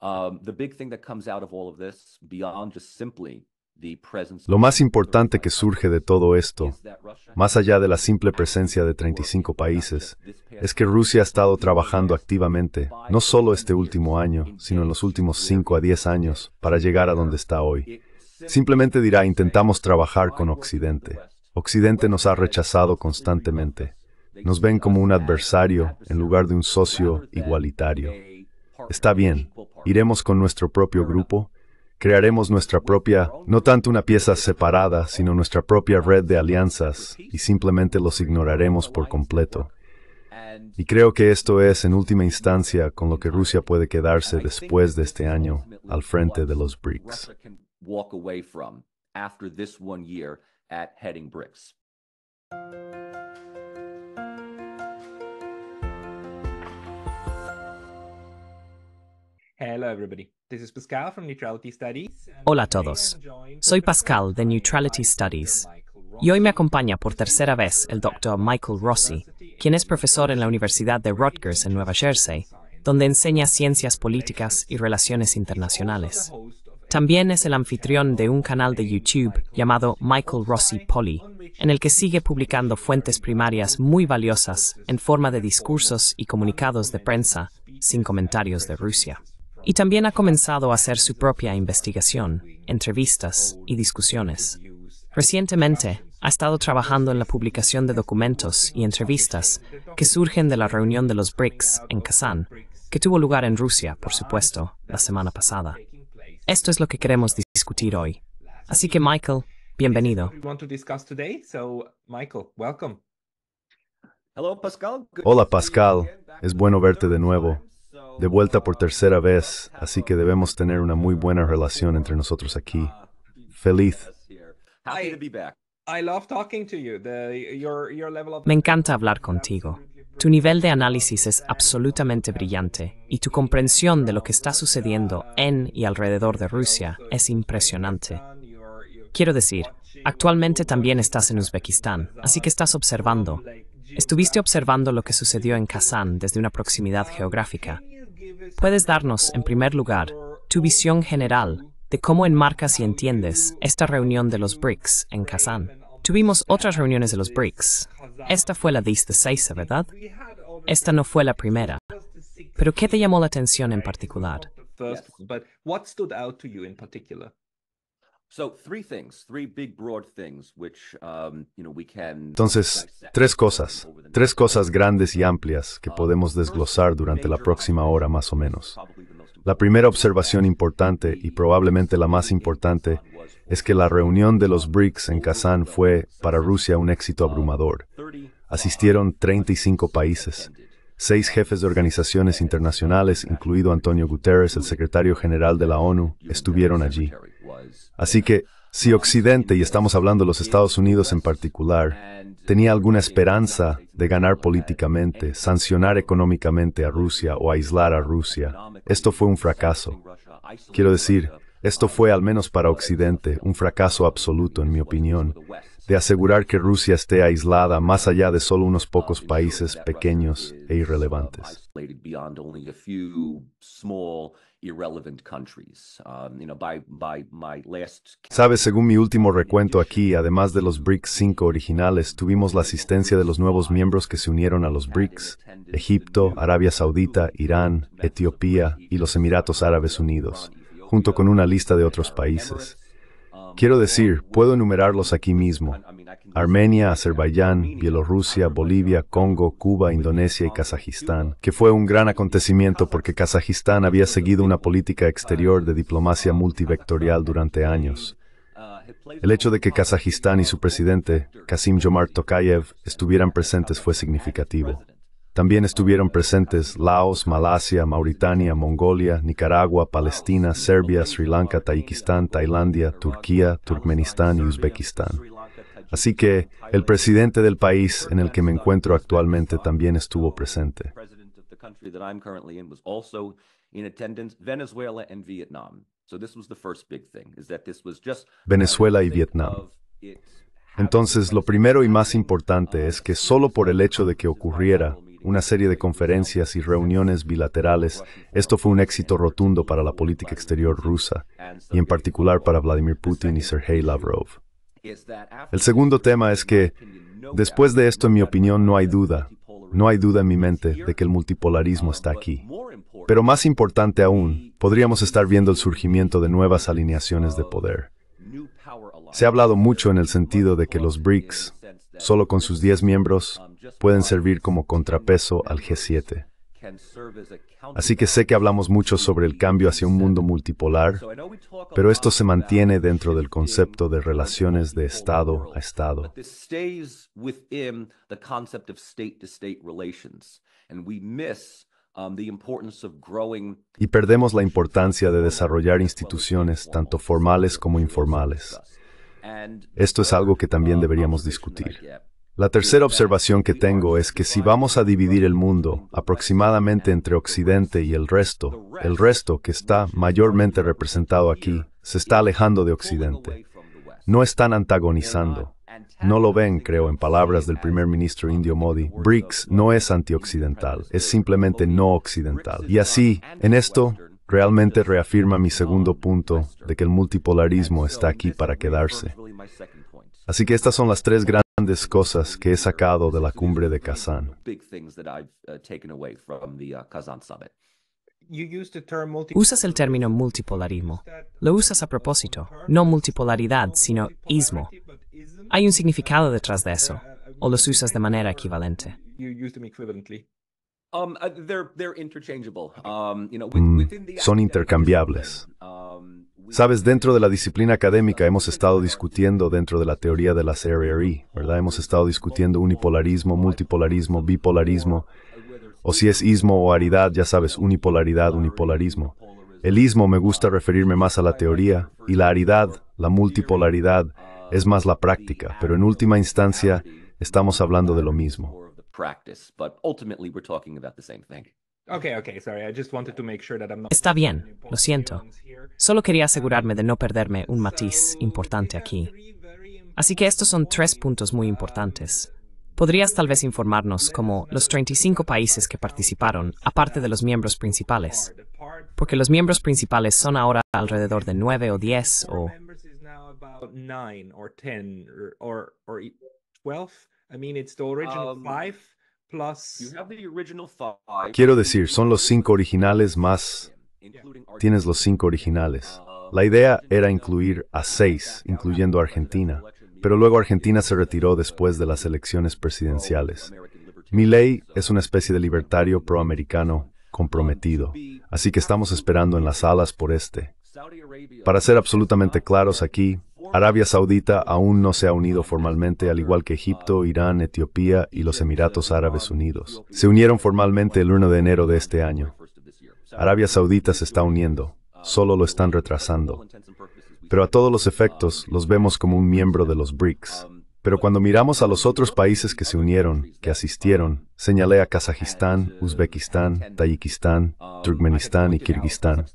The big thing that comes out of all of this, beyond just simply the presence Lo más importante que surge de todo esto, más allá de la simple presencia de 35 países, es que Rusia ha estado trabajando activamente, no solo este último año, sino en los últimos 5 a 10 años, para llegar a donde está hoy. Simplemente dirá, intentamos trabajar con Occidente. Occidente nos ha rechazado constantemente. Nos ven como un adversario en lugar de un socio igualitario. Está bien, iremos con nuestro propio grupo. Crearemos nuestra propia, no tanto una pieza separada, sino nuestra propia red de alianzas, y simplemente los ignoraremos por completo. Y creo que esto es, en última instancia, con lo que Rusia puede quedarse después de este año al frente de los BRICS. Hello everybody, this is Pascal from Neutrality Studies. Hola a todos, soy Pascal de Neutrality Studies y hoy me acompaña por tercera vez el Dr. Michael Rossi, quien es profesor en la Universidad de Rutgers en Nueva Jersey, donde enseña ciencias políticas y relaciones internacionales. También es el anfitrión de un canal de YouTube llamado Michael Rossi Poly, en el que sigue publicando fuentes primarias muy valiosas en forma de discursos y comunicados de prensa sin comentarios de Rusia. Y también ha comenzado a hacer su propia investigación, entrevistas y discusiones. Recientemente, ha estado trabajando en la publicación de documentos y entrevistas que surgen de la reunión de los BRICS en Kazán, que tuvo lugar en Rusia, por supuesto, la semana pasada. Esto es lo que queremos discutir hoy. Así que, Michael, bienvenido. Hola, Pascal. Es bueno verte de nuevo. De vuelta por tercera vez, así que debemos tener una muy buena relación entre nosotros aquí. Feliz. Me encanta hablar contigo. Tu nivel de análisis es absolutamente brillante y tu comprensión de lo que está sucediendo en y alrededor de Rusia es impresionante. Quiero decir, actualmente también estás en Uzbekistán, así que estás observando. Estuviste observando lo que sucedió en Kazán desde una proximidad geográfica. ¿Puedes darnos, en primer lugar, tu visión general de cómo enmarcas y entiendes esta reunión de los BRICS en Kazán? Tuvimos otras reuniones de los BRICS. Esta fue la 16, ¿verdad? Esta no fue la primera. ¿Pero qué te llamó la atención en particular? Entonces, tres cosas grandes y amplias que podemos desglosar durante la próxima hora más o menos. La primera observación importante, y probablemente la más importante, es que la reunión de los BRICS en Kazán fue, para Rusia, un éxito abrumador. Asistieron 35 países. 6 jefes de organizaciones internacionales, incluido Antonio Guterres, el secretario general de la ONU, estuvieron allí. Así que, si Occidente, y estamos hablando de los Estados Unidos en particular, tenía alguna esperanza de ganar políticamente, sancionar económicamente a Rusia o aislar a Rusia, esto fue un fracaso. Quiero decir, esto fue, al menos para Occidente, un fracaso absoluto, en mi opinión, de asegurar que Rusia esté aislada más allá de solo unos pocos países pequeños e irrelevantes. Sabes, según mi último recuento aquí, además de los BRICS 5 originales, tuvimos la asistencia de los nuevos miembros que se unieron a los BRICS: Egipto, Arabia Saudita, Irán, Etiopía y los Emiratos Árabes Unidos, junto con una lista de otros países. Quiero decir, puedo enumerarlos aquí mismo: Armenia, Azerbaiyán, Bielorrusia, Bolivia, Congo, Cuba, Indonesia y Kazajistán, que fue un gran acontecimiento porque Kazajistán había seguido una política exterior de diplomacia multivectorial durante años. El hecho de que Kazajistán y su presidente, Kassym-Jomart Tokayev, estuvieran presentes fue significativo. También estuvieron presentes Laos, Malasia, Mauritania, Mongolia, Nicaragua, Palestina, Serbia, Sri Lanka, Tayikistán, Tailandia, Turquía, Turkmenistán y Uzbekistán. Así que el presidente del país en el que me encuentro actualmente también estuvo presente. Venezuela y Vietnam. Entonces, lo primero y más importante es que solo por el hecho de que ocurriera, una serie de conferencias y reuniones bilaterales. Esto fue un éxito rotundo para la política exterior rusa, y en particular para Vladimir Putin y Sergei Lavrov. El segundo tema es que, después de esto, en mi opinión, no hay duda en mi mente de que el multipolarismo está aquí. Pero más importante aún, podríamos estar viendo el surgimiento de nuevas alineaciones de poder. Se ha hablado mucho en el sentido de que los BRICS, solo con sus 10 miembros, pueden servir como contrapeso al G7. Así que sé que hablamos mucho sobre el cambio hacia un mundo multipolar, pero esto se mantiene dentro del concepto de relaciones de Estado a Estado. Y perdemos la importancia de desarrollar instituciones tanto formales como informales. Esto es algo que también deberíamos discutir. La tercera observación que tengo es que si vamos a dividir el mundo aproximadamente entre Occidente y el resto que está mayormente representado aquí, se está alejando de Occidente. No están antagonizando. No lo ven, creo, en palabras del primer ministro indio Modi. BRICS no es antioccidental, es simplemente no occidental. Y así, en esto, realmente reafirma mi segundo punto de que el multipolarismo está aquí para quedarse. Así que estas son las tres grandes cosas que he sacado de la cumbre de Kazán. Usas el término multipolarismo. Lo usas a propósito, no multipolaridad, sino ismo. ¿Hay un significado detrás de eso? ¿O los usas de manera equivalente? Son intercambiables. Sabes, dentro de la disciplina académica hemos estado discutiendo dentro de la teoría de las RRI, ¿verdad? Hemos estado discutiendo unipolarismo, multipolarismo, bipolarismo, o si es ismo o aridad, ya sabes, unipolaridad, unipolarismo. El ismo me gusta referirme más a la teoría, y la aridad, la multipolaridad, es más la práctica, pero en última instancia estamos hablando de lo mismo. Está bien, lo siento. Solo quería asegurarme de no perderme un matiz importante aquí. Así que estos son 3 puntos muy importantes. ¿Podrías tal vez informarnos como los 35 países que participaron, aparte de los miembros principales? Porque los miembros principales son ahora alrededor de 9 o 10 o... Quiero decir, son los 5 originales más... Tienes los 5 originales. La idea era incluir a 6, incluyendo a Argentina, pero luego Argentina se retiró después de las elecciones presidenciales. Milei es una especie de libertario proamericano comprometido, así que estamos esperando en las salas por este. Para ser absolutamente claros aquí, Arabia Saudita aún no se ha unido formalmente, al igual que Egipto, Irán, Etiopía y los Emiratos Árabes Unidos. Se unieron formalmente el 1 de enero de este año. Arabia Saudita se está uniendo, solo lo están retrasando. Pero a todos los efectos, los vemos como un miembro de los BRICS. Pero cuando miramos a los otros países que se unieron, que asistieron, señalé a Kazajistán, Uzbekistán, Tayikistán, Turkmenistán y Kirguistán.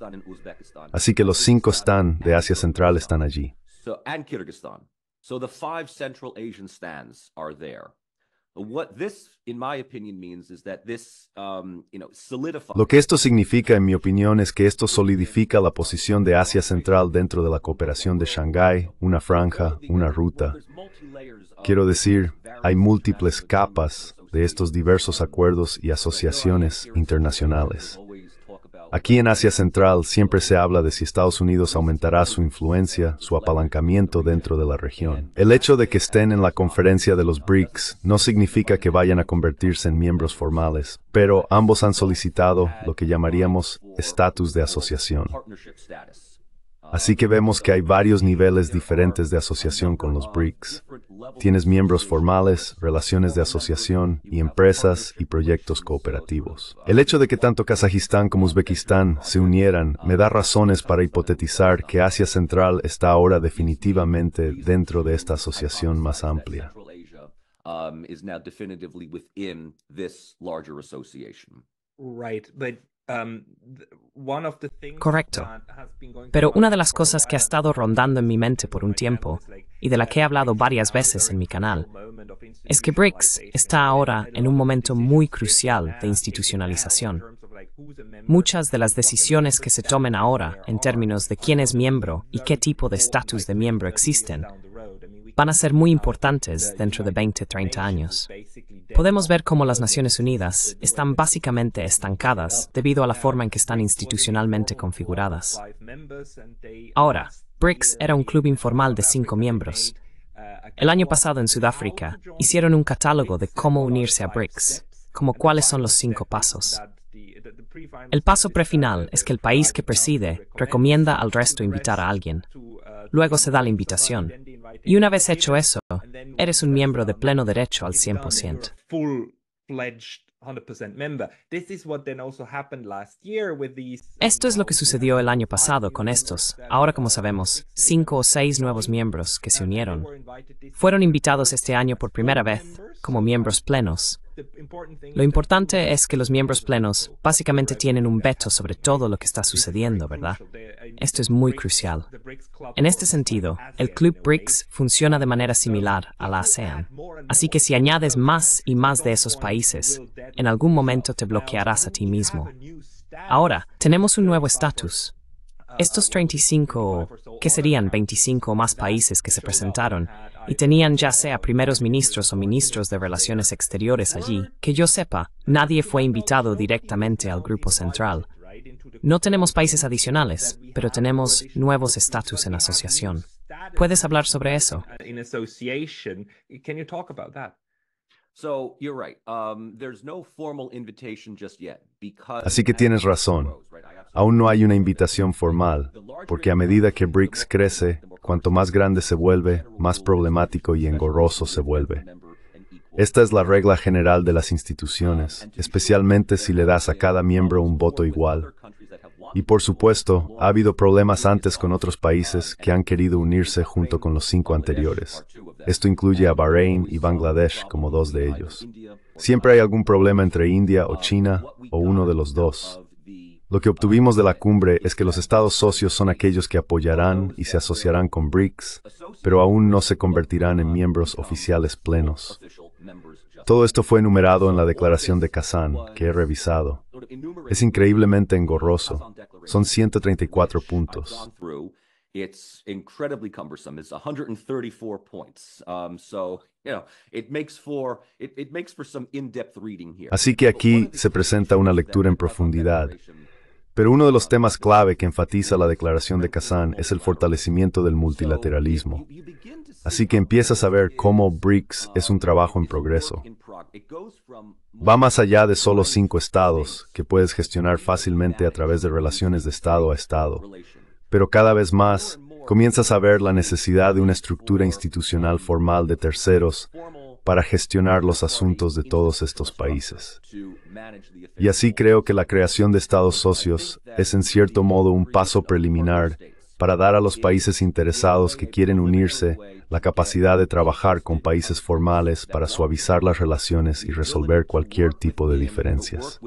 Así que los 5 están de Asia Central están allí. Lo que esto significa, en mi opinión, es que esto solidifica la posición de Asia Central dentro de la cooperación de Shanghái, una franja, una ruta. Quiero decir, hay múltiples capas de estos diversos acuerdos y asociaciones internacionales. Aquí en Asia Central siempre se habla de si Estados Unidos aumentará su influencia, su apalancamiento dentro de la región. El hecho de que estén en la conferencia de los BRICS no significa que vayan a convertirse en miembros formales, pero ambos han solicitado lo que llamaríamos estatus de asociación. Así que vemos que hay varios niveles diferentes de asociación con los BRICS. Tienes miembros formales, relaciones de asociación y empresas y proyectos cooperativos. El hecho de que tanto Kazajistán como Uzbekistán se unieran me da razones para hipotetizar que Asia Central está ahora definitivamente dentro de esta asociación más amplia. Correcto. Pero una de las cosas que ha estado rondando en mi mente por un tiempo, y de la que he hablado varias veces en mi canal, es que BRICS está ahora en un momento muy crucial de institucionalización. Muchas de las decisiones que se tomen ahora en términos de quién es miembro y qué tipo de estatus de miembro existen van a ser muy importantes dentro de 20-30 años. Podemos ver cómo las Naciones Unidas están básicamente estancadas debido a la forma en que están institucionalmente configuradas. Ahora, BRICS era un club informal de 5 miembros. El año pasado en Sudáfrica hicieron un catálogo de cómo unirse a BRICS, como cuáles son los 5 pasos. El paso prefinal es que el país que preside recomienda al resto invitar a alguien. Luego se da la invitación. Y una vez hecho eso, eres un miembro de pleno derecho al 100%. Esto es lo que sucedió el año pasado con estos, ahora como sabemos, 5 o 6 nuevos miembros que se unieron. Fueron invitados este año por primera vez como miembros plenos. Lo importante es que los miembros plenos básicamente tienen un veto sobre todo lo que está sucediendo, ¿verdad? Esto es muy crucial. En este sentido, el Club BRICS funciona de manera similar a la ASEAN. Así que si añades más y más de esos países, en algún momento te bloquearás a ti mismo. Ahora, tenemos un nuevo estatus. Estos 35, ¿qué serían 25 o más países que se presentaron? Y tenían ya sea primeros ministros o ministros de Relaciones Exteriores allí, que yo sepa, nadie fue invitado directamente al grupo central. No tenemos países adicionales, pero tenemos nuevos estatus en asociación. ¿Puedes hablar sobre eso? Así que tienes razón. Aún no hay una invitación formal, porque a medida que BRICS crece, cuanto más grande se vuelve, más problemático y engorroso se vuelve. Esta es la regla general de las instituciones, especialmente si le das a cada miembro un voto igual. Y por supuesto, ha habido problemas antes con otros países que han querido unirse junto con los 5 anteriores. Esto incluye a Bahrein y Bangladesh como 2 de ellos. Siempre hay algún problema entre India o China, o uno de los dos. Lo que obtuvimos de la cumbre es que los estados socios son aquellos que apoyarán y se asociarán con BRICS, pero aún no se convertirán en miembros oficiales plenos. Todo esto fue enumerado en la declaración de Kazán, que he revisado. Es increíblemente engorroso. Son 134 puntos. It's incredibly cumbersome. It's 134 points. It makes for some in-depth reading here. Así que aquí se presenta una lectura en profundidad. Pero uno de los temas clave que enfatiza la declaración de Kazán es el fortalecimiento del multilateralismo. Así que empiezas a ver cómo BRICS es un trabajo en progreso. Va más allá de solo 5 estados, que puedes gestionar fácilmente a través de relaciones de estado a estado. Pero cada vez más, comienzas a ver la necesidad de una estructura institucional formal de terceros para gestionar los asuntos de todos estos países. Y así creo que la creación de estados socios es en cierto modo un paso preliminar para dar a los países interesados que quieren unirse la capacidad de trabajar con países formales para suavizar las relaciones y resolver cualquier tipo de diferencias.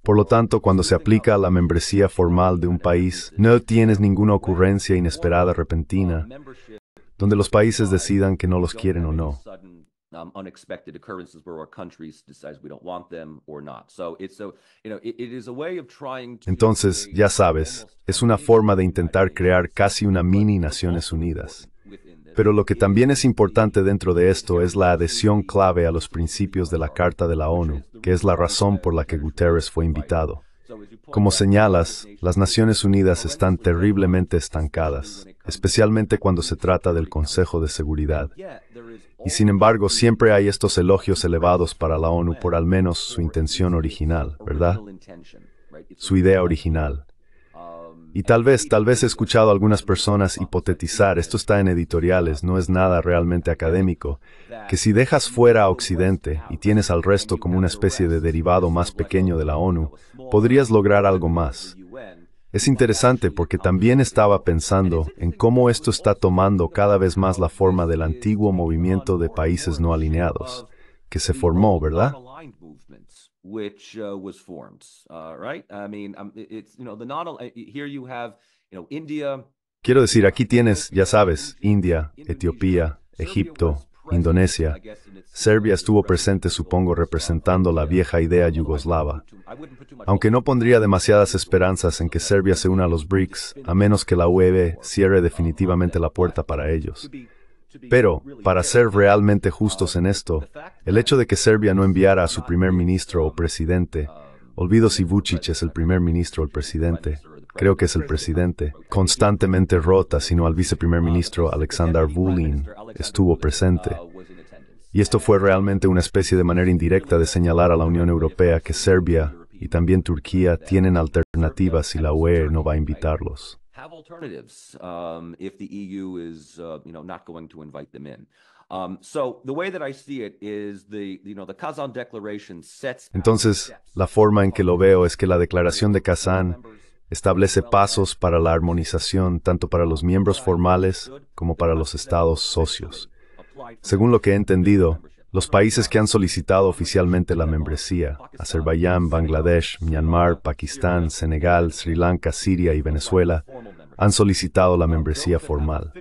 Por lo tanto, cuando se aplica a la membresía formal de un país, no tienes ninguna ocurrencia inesperada repentina, donde los países decidan que no los quieren o no. Entonces, ya sabes, es una forma de intentar crear casi una mini Naciones Unidas. Pero lo que también es importante dentro de esto es la adhesión clave a los principios de la Carta de la ONU, que es la razón por la que Guterres fue invitado. Como señalas, las Naciones Unidas están terriblemente estancadas, especialmente cuando se trata del Consejo de Seguridad. Y sin embargo, siempre hay estos elogios elevados para la ONU por al menos su intención original, ¿verdad? Su idea original. Y tal vez he escuchado a algunas personas hipotetizar, esto está en editoriales, no es nada realmente académico, que si dejas fuera a Occidente y tienes al resto como una especie de derivado más pequeño de la ONU, podrías lograr algo más. Es interesante porque también estaba pensando en cómo esto está tomando cada vez más la forma del antiguo movimiento de países no alineados, que se formó, ¿verdad? which was formed, right? I mean, it's, the not, here you have, India. Quiero decir, aquí tienes, ya sabes, India, Etiopía, Egipto, Indonesia. Serbia estuvo presente, supongo, representando la vieja idea yugoslava. Aunque no pondría demasiadas esperanzas en que Serbia se una a los BRICS, a menos que la UE cierre definitivamente la puerta para ellos. Pero, para ser realmente justos en esto, el hecho de que Serbia no enviara a su primer ministro o presidente, olvido si Vučić es el primer ministro o el presidente, creo que es el presidente, constantemente rota, sino al viceprimer ministro Aleksandar Vulin estuvo presente. Y esto fue realmente una especie de manera indirecta de señalar a la Unión Europea que Serbia y también Turquía tienen alternativas si la UE no va a invitarlos. Have alternatives if the EU is, not going to invite them in. So the way that I see it is the Kazan Declaration sets. Entonces, la forma en que lo veo es que la Declaración de Kazán establece pasos para la armonización tanto para los miembros formales como para los estados socios. Según lo que he entendido, los países que han solicitado oficialmente la membresía, Azerbaiyán, Bangladesh, Myanmar, Pakistán, Senegal, Sri Lanka, Siria y Venezuela, han solicitado la membresía formal.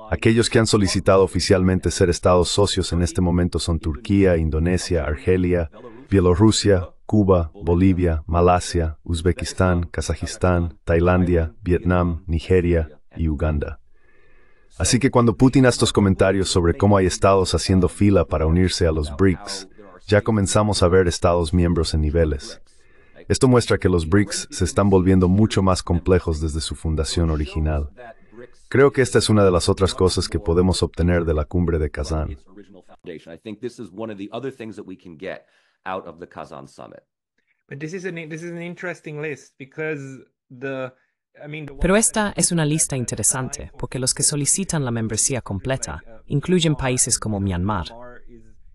Aquellos que han solicitado oficialmente ser estados socios en este momento son Turquía, Indonesia, Argelia, Bielorrusia, Cuba, Bolivia, Malasia, Uzbekistán, Kazajistán, Tailandia, Vietnam, Nigeria y Uganda. Así que cuando Putin hace estos comentarios sobre cómo hay estados haciendo fila para unirse a los BRICS, ya comenzamos a ver estados miembros en niveles. Esto muestra que los BRICS se están volviendo mucho más complejos desde su fundación original. Creo que esta es una de las otras cosas que podemos obtener de la cumbre de Kazán. Pero esta es una lista interesante, porque los que solicitan la membresía completa incluyen países como Myanmar.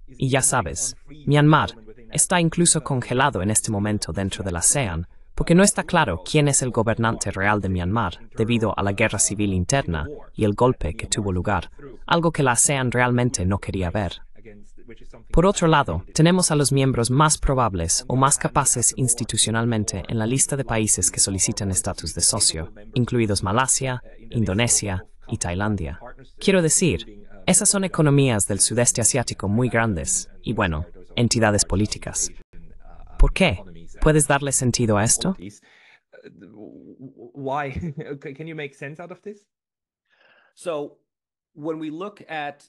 Y ya sabes, Myanmar está incluso congelado en este momento dentro de la ASEAN, porque no está claro quién es el gobernante real de Myanmar debido a la guerra civil interna y el golpe que tuvo lugar, algo que la ASEAN realmente no quería ver. Por otro lado, tenemos a los miembros más probables o más capaces institucionalmente en la lista de países que solicitan estatus de socio, incluidos Malasia, Indonesia y Tailandia. Quiero decir, esas son economías del sudeste asiático muy grandes y, bueno, entidades políticas. ¿Por qué? ¿Puedes darle sentido a esto? Why? Can you make sense out of this? So, when we look at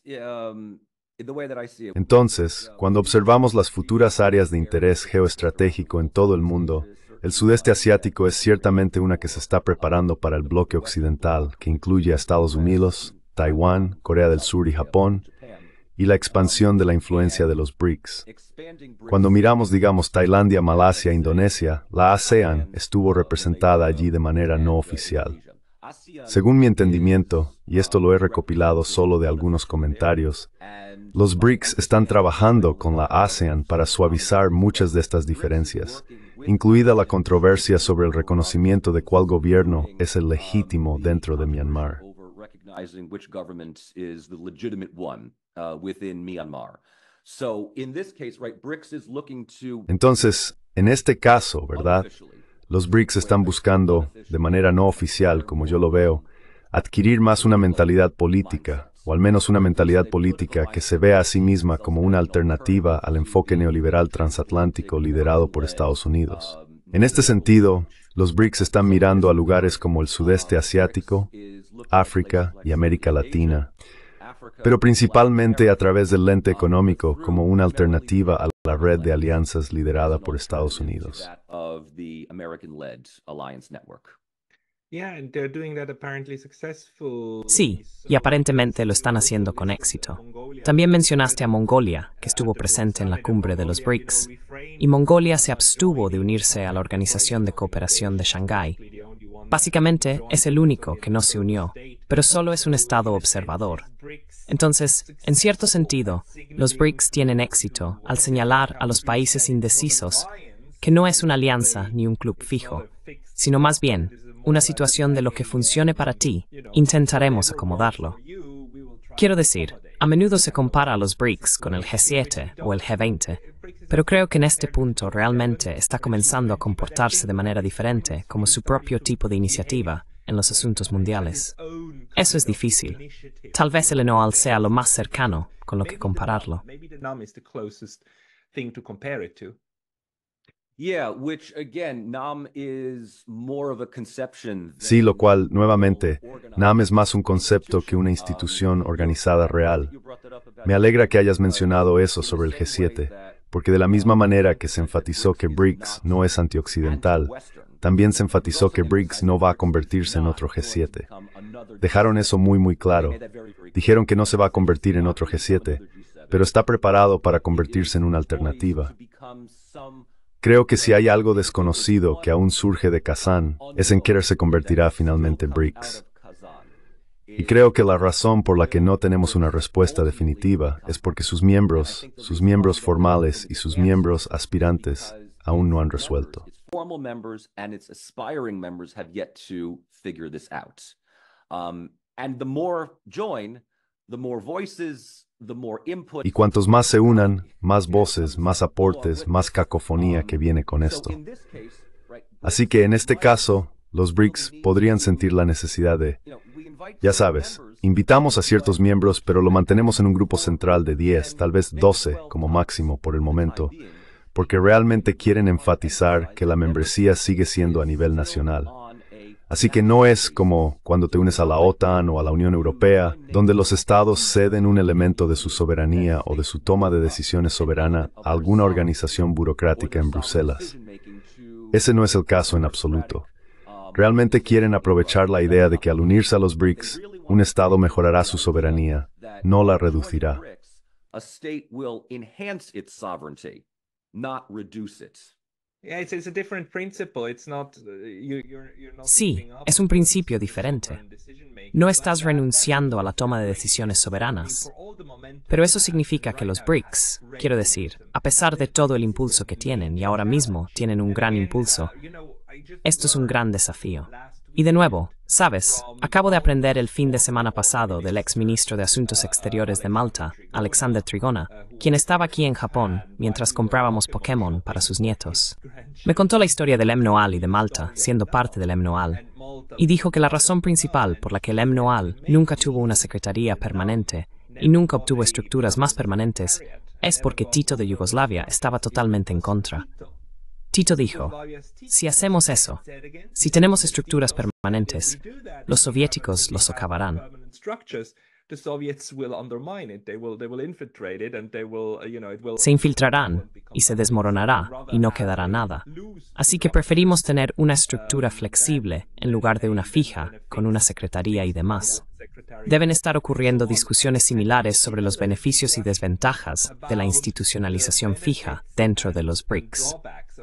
Entonces, cuando observamos las futuras áreas de interés geoestratégico en todo el mundo, el sudeste asiático es ciertamente una que se está preparando para el bloque occidental, que incluye a Estados Unidos, Taiwán, Corea del Sur y Japón, y la expansión de la influencia de los BRICS. Cuando miramos, digamos, Tailandia, Malasia, Indonesia, la ASEAN estuvo representada allí de manera no oficial. Según mi entendimiento, y esto lo he recopilado solo de algunos comentarios, los BRICS están trabajando con la ASEAN para suavizar muchas de estas diferencias, incluida la controversia sobre el reconocimiento de cuál gobierno es el legítimo dentro de Myanmar. Entonces, en este caso, ¿verdad? Los BRICS están buscando, de manera no oficial, como yo lo veo, adquirir más una mentalidad política, o al menos una mentalidad política que se vea a sí misma como una alternativa al enfoque neoliberal transatlántico liderado por Estados Unidos. En este sentido, los BRICS están mirando a lugares como el sudeste asiático, África y América Latina, pero principalmente a través del lente económico como una alternativa a la red de alianzas liderada por Estados Unidos. Sí, y aparentemente lo están haciendo con éxito. También mencionaste a Mongolia, que estuvo presente en la cumbre de los BRICS, y Mongolia se abstuvo de unirse a la Organización de Cooperación de Shanghái. Básicamente, es el único que no se unió, pero solo es un estado observador. Entonces, en cierto sentido, los BRICS tienen éxito al señalar a los países indecisos que no es una alianza ni un club fijo, sino más bien una situación de lo que funcione para ti, intentaremos acomodarlo. Quiero decir, A menudo se compara a los BRICS con el G7 o el G20, pero creo que en este punto realmente está comenzando a comportarse de manera diferente como su propio tipo de iniciativa en los asuntos mundiales. Eso es difícil. Tal vez el NOAL sea lo más cercano con lo que compararlo. Sí, lo cual, nuevamente, NAM es más un concepto que una institución organizada real. Me alegra que hayas mencionado eso sobre el G7, porque de la misma manera que se enfatizó que BRICS no es antioccidental, también se enfatizó que BRICS no va a convertirse en otro G7. Dejaron eso muy claro. Dijeron que no se va a convertir en otro G7, pero está preparado para convertirse en una alternativa. Creo que si hay algo desconocido que aún surge de Kazán, es en qué se convertirá finalmente en BRICS. Y creo que la razón por la que no tenemos una respuesta definitiva es porque sus miembros formales y sus miembros aspirantes aún no han resuelto. Y cuantos más se unan, más voces, más aportes, más cacofonía que viene con esto. Así que en este caso, los BRICS podrían sentir la necesidad de, ya sabes, invitamos a ciertos miembros, pero lo mantenemos en un grupo central de 10, tal vez 12 como máximo por el momento, porque realmente quieren enfatizar que la membresía sigue siendo a nivel nacional. Así que no es como cuando te unes a la OTAN o a la Unión Europea, donde los estados ceden un elemento de su soberanía o de su toma de decisiones soberana a alguna organización burocrática en Bruselas. Ese no es el caso en absoluto. Realmente quieren aprovechar la idea de que al unirse a los BRICS, un estado mejorará su soberanía, no la reducirá. Sí, es un principio diferente. No estás renunciando a la toma de decisiones soberanas. Pero eso significa que los BRICS, quiero decir, a pesar de todo el impulso que tienen, y ahora mismo tienen un gran impulso, esto es un gran desafío. Y de nuevo, sabes, acabo de aprender el fin de semana pasado del ex ministro de Asuntos Exteriores de Malta, Alexander Trigona, quien estaba aquí en Japón mientras comprábamos Pokémon para sus nietos. Me contó la historia del MNOAL y de Malta, siendo parte del MNOAL, y dijo que la razón principal por la que el MNOAL nunca tuvo una secretaría permanente y nunca obtuvo estructuras más permanentes es porque Tito de Yugoslavia estaba totalmente en contra. Tito dijo, si hacemos eso, si tenemos estructuras permanentes, los soviéticos los socavarán. Se infiltrarán y se desmoronará y no quedará nada. Así que preferimos tener una estructura flexible en lugar de una fija, con una secretaría y demás. Deben estar ocurriendo discusiones similares sobre los beneficios y desventajas de la institucionalización fija dentro de los BRICS.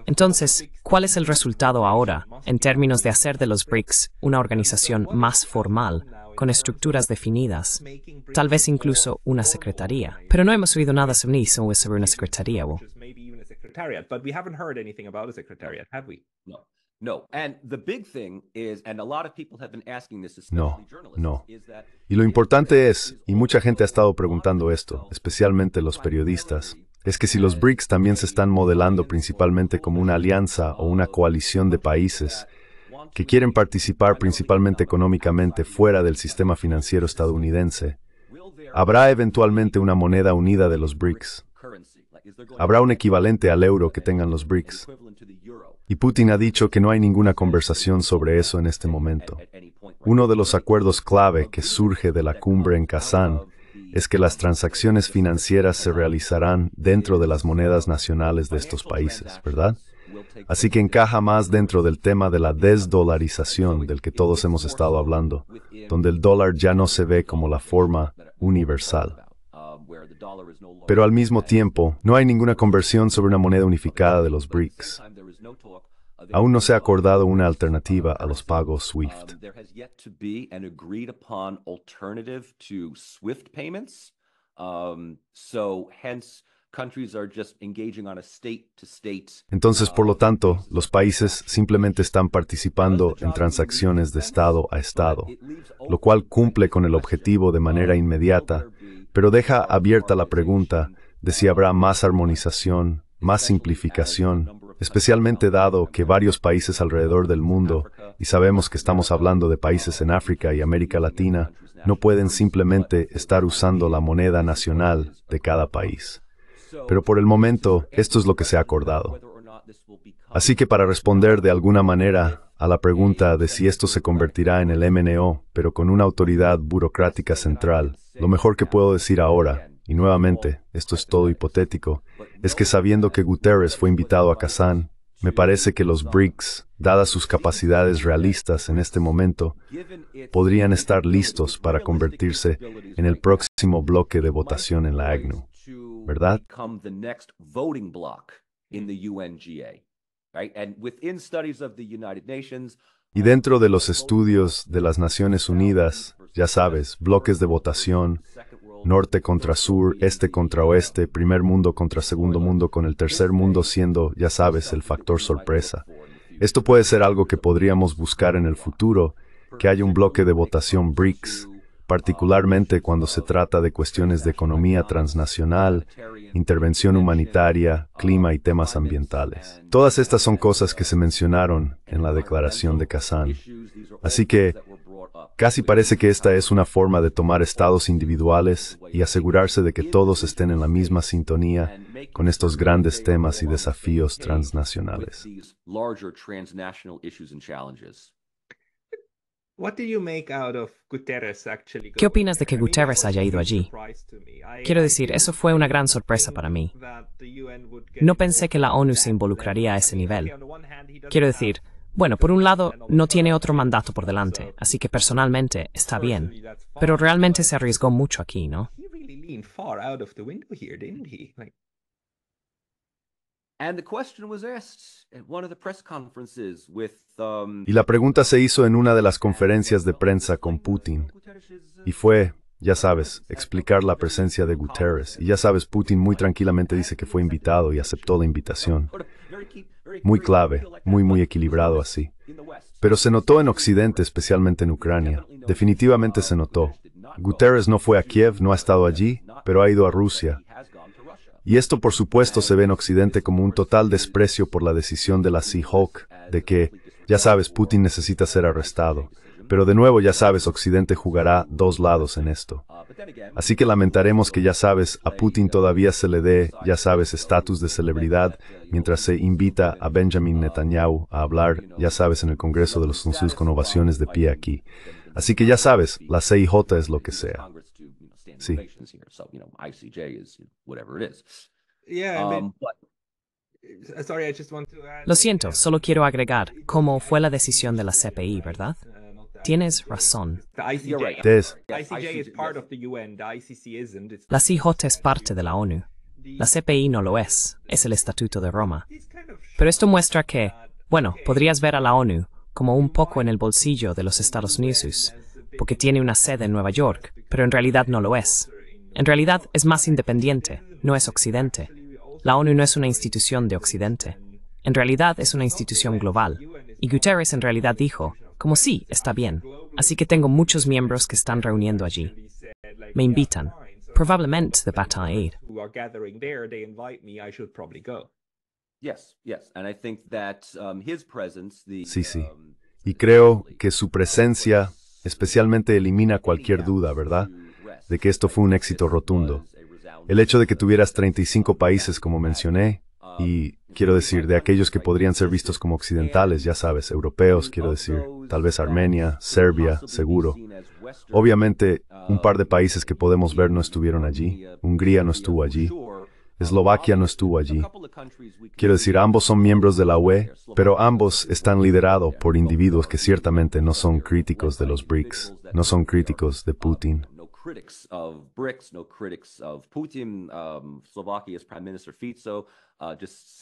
Entonces, ¿cuál es el resultado ahora en términos de hacer de los BRICS una organización más formal, con estructuras definidas, tal vez incluso una secretaría? Pero no hemos oído nada sobre una secretaría. No. Y lo importante es, y mucha gente ha estado preguntando esto, especialmente los periodistas, es que si los BRICS también se están modelando principalmente como una alianza o una coalición de países que quieren participar principalmente económicamente fuera del sistema financiero estadounidense, ¿habrá eventualmente una moneda unida de los BRICS? ¿Habrá un equivalente al euro que tengan los BRICS? Y Putin ha dicho que no hay ninguna conversación sobre eso en este momento. Uno de los acuerdos clave que surge de la cumbre en Kazán es que las transacciones financieras se realizarán dentro de las monedas nacionales de estos países, ¿verdad? Así que encaja más dentro del tema de la desdolarización del que todos hemos estado hablando, donde el dólar ya no se ve como la forma universal. Pero al mismo tiempo, no hay ninguna conversión sobre una moneda unificada de los BRICS. Aún no se ha acordado una alternativa a los pagos SWIFT. Entonces, por lo tanto, los países simplemente están participando en transacciones de Estado a Estado, lo cual cumple con el objetivo de manera inmediata pero deja abierta la pregunta de si habrá más armonización, más simplificación, especialmente dado que varios países alrededor del mundo, y sabemos que estamos hablando de países en África y América Latina, no pueden simplemente estar usando la moneda nacional de cada país. Pero por el momento, esto es lo que se ha acordado. Así que para responder de alguna manera a la pregunta de si esto se convertirá en el MNO, pero con una autoridad burocrática central, lo mejor que puedo decir ahora, y nuevamente, esto es todo hipotético, es que sabiendo que Guterres fue invitado a Kazán, me parece que los BRICS, dadas sus capacidades realistas en este momento, podrían estar listos para convertirse en el próximo bloque de votación en la ACNU, ¿verdad? Y dentro de los estudios de las Naciones Unidas, ya sabes, bloques de votación, norte contra sur, este contra oeste, primer mundo contra segundo mundo, con el tercer mundo siendo, ya sabes, el factor sorpresa. Esto puede ser algo que podríamos buscar en el futuro, que haya un bloque de votación BRICS, particularmente cuando se trata de cuestiones de economía transnacional, intervención humanitaria, clima y temas ambientales. Todas estas son cosas que se mencionaron en la declaración de Kazán. Así que casi parece que esta es una forma de tomar estados individuales y asegurarse de que todos estén en la misma sintonía con estos grandes temas y desafíos transnacionales. ¿Qué opinas de que Guterres haya ido allí? Quiero decir, eso fue una gran sorpresa para mí. No pensé que la ONU se involucraría a ese nivel. Quiero decir, bueno, por un lado, no tiene otro mandato por delante, así que personalmente está bien. Pero realmente se arriesgó mucho aquí, ¿no? Y la pregunta se hizo en una de las conferencias de prensa con Putin. Y fue, ya sabes, explicar la presencia de Guterres. Y ya sabes, Putin muy tranquilamente dice que fue invitado y aceptó la invitación. Muy clave, muy equilibrado así. Pero se notó en Occidente, especialmente en Ucrania. Definitivamente se notó. Guterres no fue a Kiev, no ha estado allí, pero ha ido a Rusia. Y esto, por supuesto, se ve en Occidente como un total desprecio por la decisión de la Sea-Hawk, de que, ya sabes, Putin necesita ser arrestado. Pero de nuevo, ya sabes, Occidente jugará dos lados en esto. Así que lamentaremos que, ya sabes, a Putin todavía se le dé, ya sabes, estatus de celebridad, mientras se invita a Benjamin Netanyahu a hablar, ya sabes, en el Congreso de los Estados con ovaciones de pie aquí. Así que ya sabes, la CIJ es lo que sea. Sí. Lo siento, solo quiero agregar cómo fue la decisión de la CPI, ¿verdad? Tienes razón. La CIJ es parte de la ONU. La CPI no lo es el Estatuto de Roma. Pero esto muestra que, bueno, podrías ver a la ONU como un poco en el bolsillo de los Estados Unidos, porque tiene una sede en Nueva York, pero en realidad no lo es. En realidad es más independiente, no es Occidente. La ONU no es una institución de Occidente. En realidad es una institución global. Y Guterres en realidad dijo, como sí, está bien. Así que tengo muchos miembros que están reuniendo allí. Me invitan. Probablemente debata ir. Sí. Y creo que su presencia especialmente elimina cualquier duda, ¿verdad? De que esto fue un éxito rotundo. El hecho de que tuvieras 35 países, como mencioné, y quiero decir, de aquellos que podrían ser vistos como occidentales, ya sabes, europeos, quiero decir, tal vez Armenia, Serbia, seguro. Obviamente, un par de países que podemos ver no estuvieron allí. Hungría no estuvo allí. Eslovaquia no estuvo allí. Quiero decir, ambos son miembros de la UE, pero ambos están liderados por individuos que ciertamente no son críticos de los BRICS, no son críticos de Putin.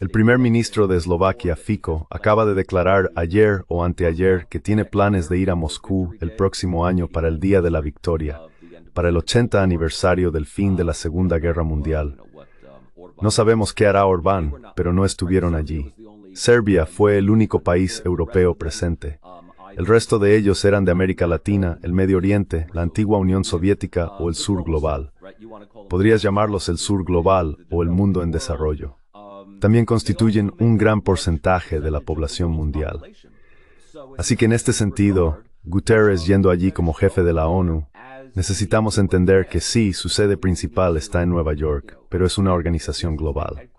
El primer ministro de Eslovaquia, Fico, acaba de declarar ayer o anteayer que tiene planes de ir a Moscú el próximo año para el Día de la Victoria, para el 80 aniversario del fin de la Segunda Guerra Mundial. No sabemos qué hará Orbán, pero no estuvieron allí. Serbia fue el único país europeo presente. El resto de ellos eran de América Latina, el Medio Oriente, la antigua Unión Soviética o el sur global. Podrías llamarlos el sur global o el mundo en desarrollo. También constituyen un gran porcentaje de la población mundial. Así que en este sentido, Guterres yendo allí como jefe de la ONU, necesitamos entender que sí, su sede principal está en Nueva York, pero es una organización global.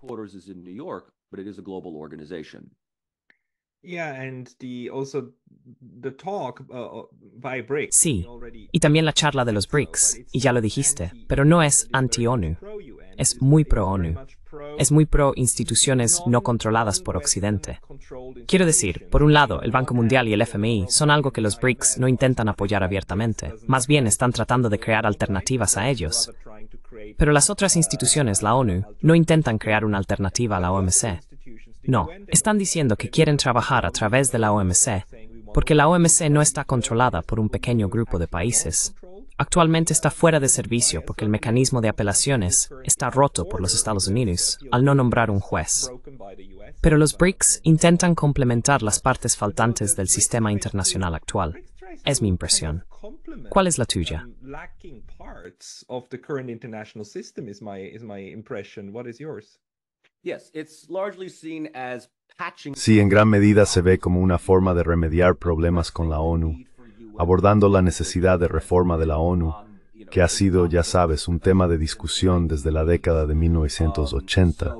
Sí, y también la charla de los BRICS, y ya lo dijiste, pero no es anti-ONU, es muy pro-ONU. Es muy pro instituciones no controladas por Occidente. Quiero decir, por un lado, el Banco Mundial y el FMI son algo que los BRICS no intentan apoyar abiertamente, más bien están tratando de crear alternativas a ellos. Pero las otras instituciones, la ONU, no intentan crear una alternativa a la OMC. No, están diciendo que quieren trabajar a través de la OMC, porque la OMC no está controlada por un pequeño grupo de países. Actualmente está fuera de servicio porque el mecanismo de apelaciones está roto por los Estados Unidos al no nombrar un juez. Pero los BRICS intentan complementar las partes faltantes del sistema internacional actual. Es mi impresión. ¿Cuál es la tuya? Sí, en gran medida se ve como una forma de remediar problemas con la ONU, abordando la necesidad de reforma de la ONU, que ha sido, ya sabes, un tema de discusión desde la década de 1980.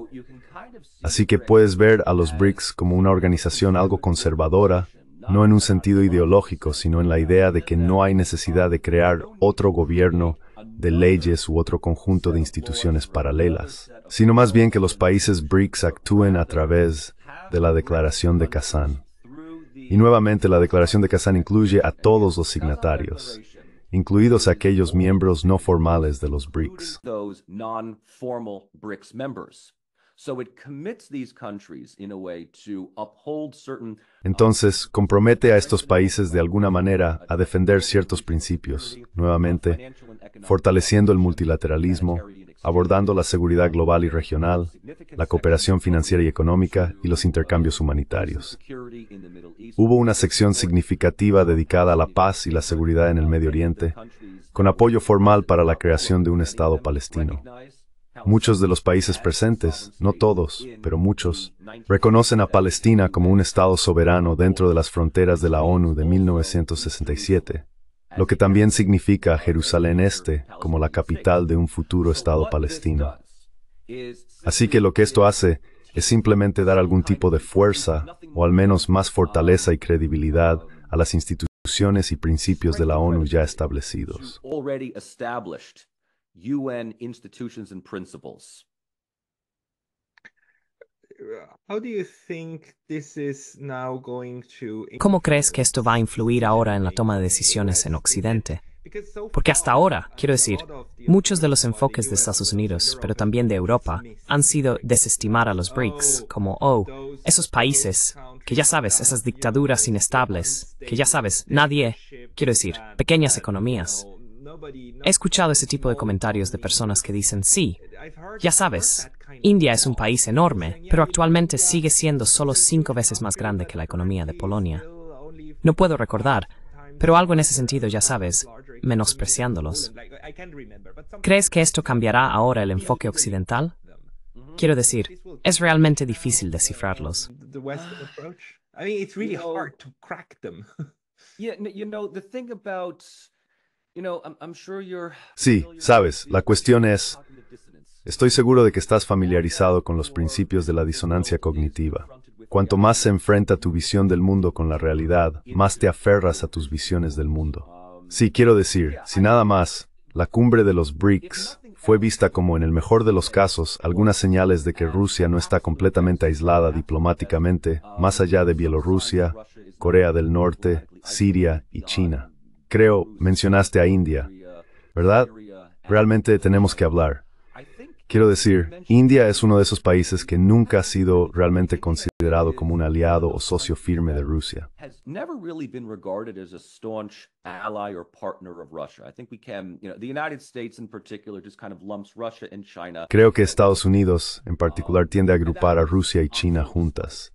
Así que puedes ver a los BRICS como una organización algo conservadora, no en un sentido ideológico, sino en la idea de que no hay necesidad de crear otro gobierno de leyes u otro conjunto de instituciones paralelas, sino más bien que los países BRICS actúen a través de la Declaración de Kazán. Y nuevamente la Declaración de Kazán incluye a todos los signatarios, incluidos aquellos miembros no formales de los BRICS. Entonces, compromete a estos países de alguna manera a defender ciertos principios, nuevamente, fortaleciendo el multilateralismo, abordando la seguridad global y regional, la cooperación financiera y económica y los intercambios humanitarios. Hubo una sección significativa dedicada a la paz y la seguridad en el Medio Oriente, con apoyo formal para la creación de un Estado palestino. Muchos de los países presentes, no todos, pero muchos, reconocen a Palestina como un Estado soberano dentro de las fronteras de la ONU de 1967, lo que también significa a Jerusalén Este como la capital de un futuro Estado palestino. Así que lo que esto hace es simplemente dar algún tipo de fuerza, o al menos más fortaleza y credibilidad, a las instituciones y principios de la ONU ya establecidos. UN institutions and principles. ¿Cómo crees que esto va a influir ahora en la toma de decisiones en Occidente? Porque hasta ahora, quiero decir, muchos de los enfoques de Estados Unidos, pero también de Europa, han sido desestimar a los BRICS como, esos países, que ya sabes, esas dictaduras inestables, que ya sabes, nadie, quiero decir, pequeñas economías. He escuchado ese tipo de comentarios de personas que dicen, sí, ya sabes, India es un país enorme, pero actualmente sigue siendo solo 5 veces más grande que la economía de Polonia. No puedo recordar, pero algo en ese sentido, ya sabes, menospreciándolos. ¿Crees que esto cambiará ahora el enfoque occidental? Quiero decir, es realmente difícil descifrarlos. Sí, sabes, la cuestión es, estoy seguro de que estás familiarizado con los principios de la disonancia cognitiva. Cuanto más se enfrenta tu visión del mundo con la realidad, más te aferras a tus visiones del mundo. Sí, quiero decir, si nada más, la cumbre de los BRICS fue vista como, en el mejor de los casos, algunas señales de que Rusia no está completamente aislada diplomáticamente, más allá de Bielorrusia, Corea del Norte, Siria y China. Creo, mencionaste a India, ¿verdad? Realmente tenemos que hablar. Quiero decir, India es uno de esos países que nunca ha sido realmente considerado como un aliado o socio firme de Rusia. Creo que Estados Unidos, en particular, tiende a agrupar a Rusia y China juntas.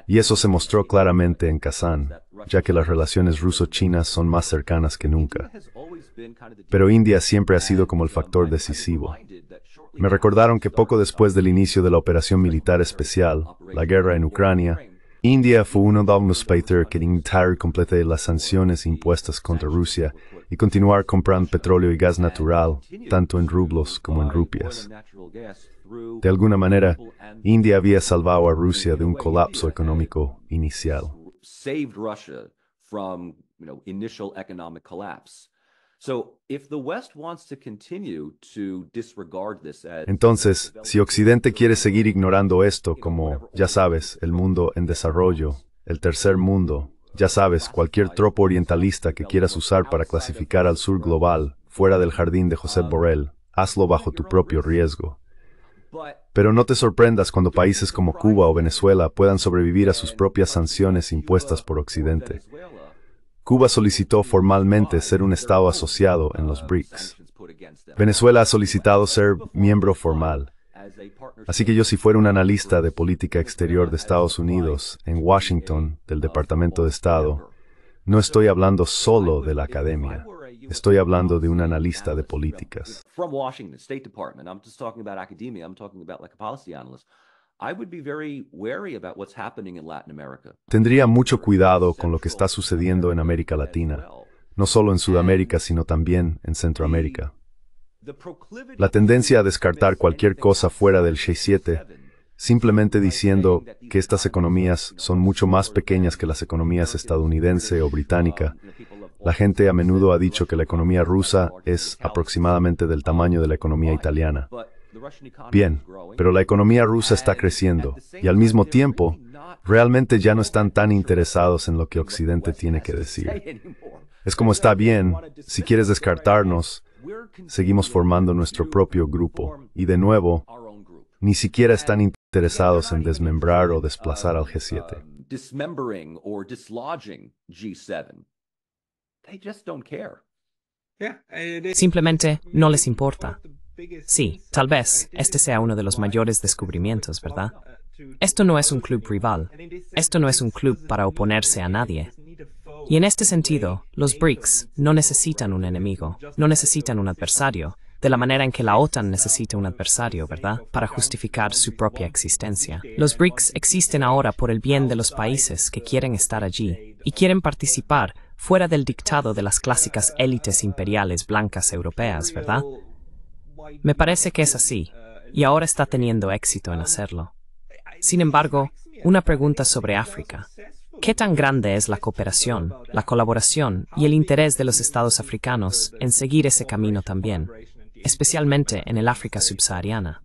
Y eso se mostró claramente en Kazán, ya que las relaciones ruso-chinas son más cercanas que nunca. Pero India siempre ha sido como el factor decisivo. Me recordaron que poco después del inicio de la operación militar especial, la guerra en Ucrania, India fue uno de los países que intentaron completar las sanciones impuestas contra Rusia y continuar comprando petróleo y gas natural, tanto en rublos como en rupias. De alguna manera, India había salvado a Rusia de un colapso económico inicial. Entonces, si Occidente quiere seguir ignorando esto como, ya sabes, el mundo en desarrollo, el tercer mundo, ya sabes, cualquier tropo orientalista que quieras usar para clasificar al sur global, fuera del jardín de Josep Borrell, hazlo bajo tu propio riesgo. Pero no te sorprendas cuando países como Cuba o Venezuela puedan sobrevivir a sus propias sanciones impuestas por Occidente. Cuba solicitó formalmente ser un estado asociado en los BRICS. Venezuela ha solicitado ser miembro formal. Así que yo, si fuera un analista de política exterior de Estados Unidos en Washington, del Departamento de Estado, no estoy hablando solo de la academia. Estoy hablando de un analista de políticas. Tendría mucho cuidado con lo que está sucediendo en América Latina, no solo en Sudamérica, sino también en Centroamérica. La tendencia a descartar cualquier cosa fuera del G7, simplemente diciendo que estas economías son mucho más pequeñas que las economías estadounidense o británica. La gente a menudo ha dicho que la economía rusa es aproximadamente del tamaño de la economía italiana. Bien, pero la economía rusa está creciendo, y al mismo tiempo, realmente ya no están tan interesados en lo que Occidente tiene que decir. Es como está bien, si quieres descartarnos, seguimos formando nuestro propio grupo, y de nuevo, ni siquiera están interesados en desmembrar o desplazar al G7. Simplemente no les importa. Sí, tal vez este sea uno de los mayores descubrimientos, ¿verdad? Esto no es un club rival. Esto no es un club para oponerse a nadie. Y en este sentido, los BRICS no necesitan un enemigo, no necesitan un adversario, de la manera en que la OTAN necesita un adversario, ¿verdad?, para justificar su propia existencia. Los BRICS existen ahora por el bien de los países que quieren estar allí y quieren participar fuera del dictado de las clásicas élites imperiales blancas europeas, ¿verdad? Me parece que es así, y ahora está teniendo éxito en hacerlo. Sin embargo, una pregunta sobre África. ¿Qué tan grande es la cooperación, la colaboración y el interés de los estados africanos en seguir ese camino también, especialmente en el África subsahariana?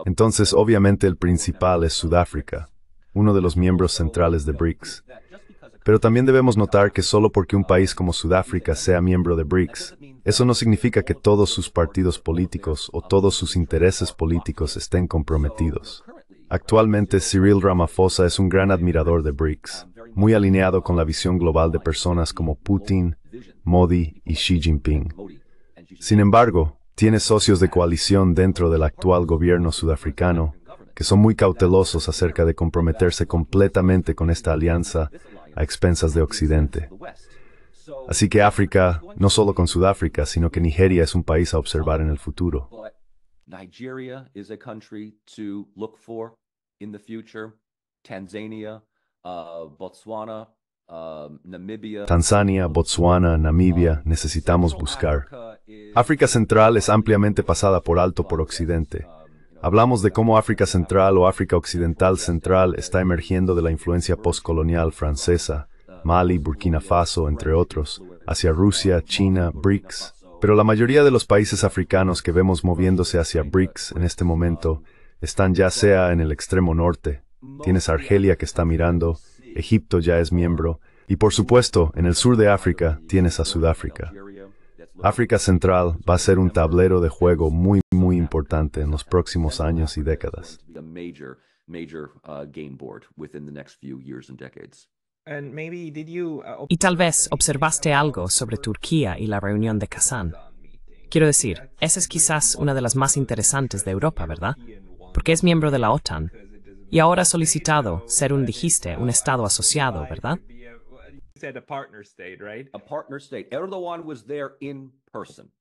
Entonces, obviamente el principal es Sudáfrica, uno de los miembros centrales de BRICS. Pero también debemos notar que solo porque un país como Sudáfrica sea miembro de BRICS, eso no significa que todos sus partidos políticos o todos sus intereses políticos estén comprometidos. Actualmente, Cyril Ramaphosa es un gran admirador de BRICS, muy alineado con la visión global de personas como Putin, Modi y Xi Jinping. Sin embargo, tiene socios de coalición dentro del actual gobierno sudafricano que son muy cautelosos acerca de comprometerse completamente con esta alianza a expensas de Occidente. Así que África, no solo con Sudáfrica, sino que Nigeria es un país a observar en el futuro. Nigeria is a country to look for in the future. Tanzania, Botswana, Namibia. Tanzania, Botswana, Namibia, necesitamos buscar. África Central es ampliamente pasada por alto por Occidente. Hablamos de cómo África Central o África Occidental Central está emergiendo de la influencia postcolonial francesa, Mali, Burkina Faso, entre otros, hacia Rusia, China, BRICS. Pero la mayoría de los países africanos que vemos moviéndose hacia BRICS en este momento están ya sea en el extremo norte, tienes Argelia que está mirando, Egipto ya es miembro, y por supuesto, en el sur de África tienes a Sudáfrica. África Central va a ser un tablero de juego muy importante en los próximos años y décadas. Y tal vez observaste algo sobre Turquía y la reunión de Kazán. Quiero decir, esa es quizás una de las más interesantes de Europa, ¿verdad? Porque es miembro de la OTAN. Y ahora ha solicitado ser dijiste, un Estado asociado, ¿verdad? A partner state, right? A partner state. Erdogan was there in person.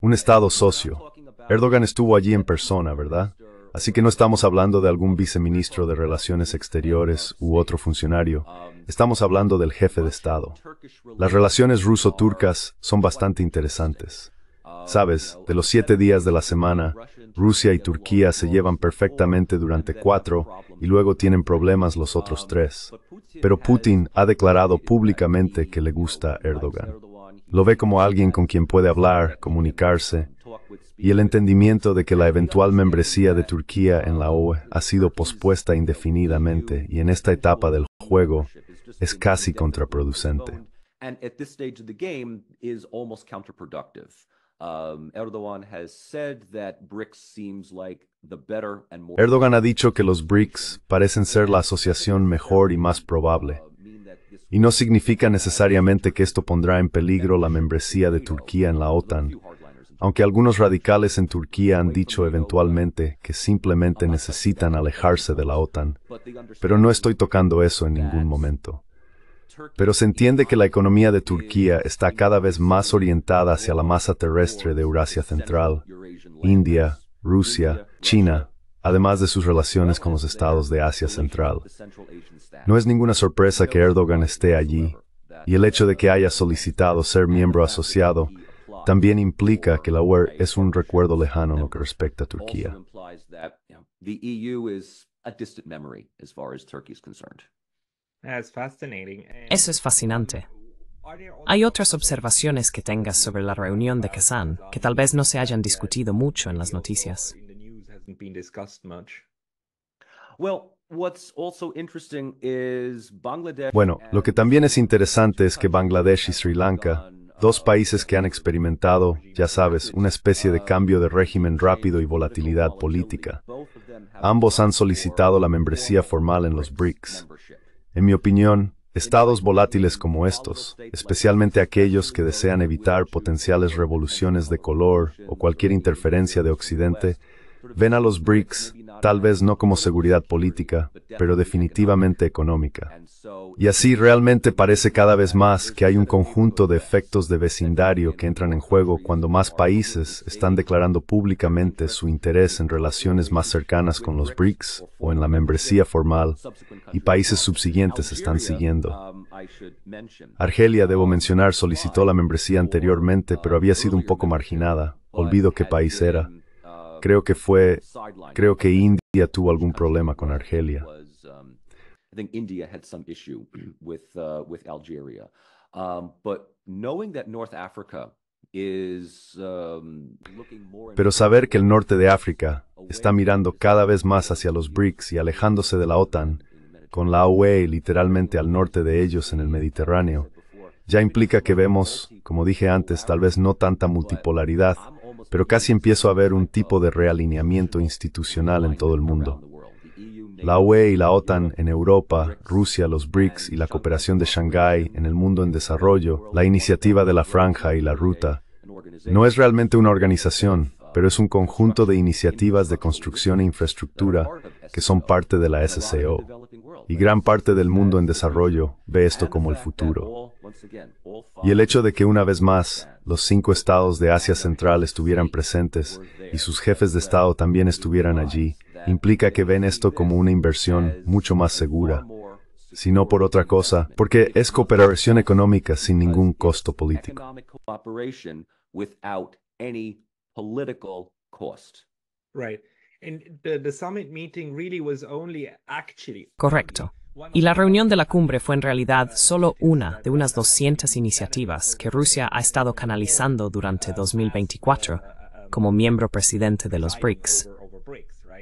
Un Estado socio. Erdogan estuvo allí en persona, ¿verdad? Así que no estamos hablando de algún viceministro de Relaciones Exteriores u otro funcionario. Estamos hablando del jefe de Estado. Las relaciones ruso-turcas son bastante interesantes. Sabes, de los 7 días de la semana, Rusia y Turquía se llevan perfectamente durante 4 y luego tienen problemas los otros 3. Pero Putin ha declarado públicamente que le gusta a Erdogan. Lo ve como alguien con quien puede hablar, comunicarse, y el entendimiento de que la eventual membresía de Turquía en la OE ha sido pospuesta indefinidamente y en esta etapa del juego es casi contraproducente. Erdogan ha dicho que los BRICS parecen ser la asociación mejor y más probable. Y no significa necesariamente que esto pondrá en peligro la membresía de Turquía en la OTAN, aunque algunos radicales en Turquía han dicho eventualmente que simplemente necesitan alejarse de la OTAN, pero no estoy tocando eso en ningún momento. Pero se entiende que la economía de Turquía está cada vez más orientada hacia la masa terrestre de Eurasia Central, India, Rusia, China, además de sus relaciones con los estados de Asia Central. No es ninguna sorpresa que Erdogan esté allí, y el hecho de que haya solicitado ser miembro asociado también implica que la UE es un recuerdo lejano en lo que respecta a Turquía. Eso es fascinante. ¿Hay otras observaciones que tengas sobre la reunión de Kazán que tal vez no se hayan discutido mucho en las noticias? Bueno, lo que también es interesante es que Bangladesh y Sri Lanka, dos países que han experimentado, ya sabes, una especie de cambio de régimen rápido y volatilidad política, ambos han solicitado la membresía formal en los BRICS. En mi opinión, estados volátiles como estos, especialmente aquellos que desean evitar potenciales revoluciones de color o cualquier interferencia de Occidente, ven a los BRICS tal vez no como seguridad política, pero definitivamente económica. Y así realmente parece cada vez más que hay un conjunto de efectos de vecindario que entran en juego cuando más países están declarando públicamente su interés en relaciones más cercanas con los BRICS o en la membresía formal, y países subsiguientes están siguiendo. Argelia, debo mencionar, solicitó la membresía anteriormente, pero había sido un poco marginada. Olvido qué país era. Creo que India tuvo algún problema con Argelia. I think India had some issue with Algeria, but knowing that North Africa is looking more. Pero saber que el norte de África está mirando cada vez más hacia los BRICS y alejándose de la OTAN, con la UE literalmente al norte de ellos en el Mediterráneo, ya implica que vemos, como dije antes, tal vez no tanta multipolaridad, pero casi empiezo a ver un tipo de realineamiento institucional en todo el mundo. La UE y la OTAN en Europa, Rusia, los BRICS y la cooperación de Shanghái en el mundo en desarrollo, la iniciativa de la Franja y la Ruta, no es realmente una organización, pero es un conjunto de iniciativas de construcción e infraestructura que son parte de la SCO. Y gran parte del mundo en desarrollo ve esto como el futuro. Y el hecho de que una vez más los 5 estados de Asia Central estuvieran presentes y sus jefes de Estado también estuvieran allí, implica que ven esto como una inversión mucho más segura, si no por otra cosa, porque es cooperación económica sin ningún costo político. Correcto. Y la reunión de la cumbre fue en realidad solo una de unas 200 iniciativas que Rusia ha estado canalizando durante 2024 como miembro presidente de los BRICS.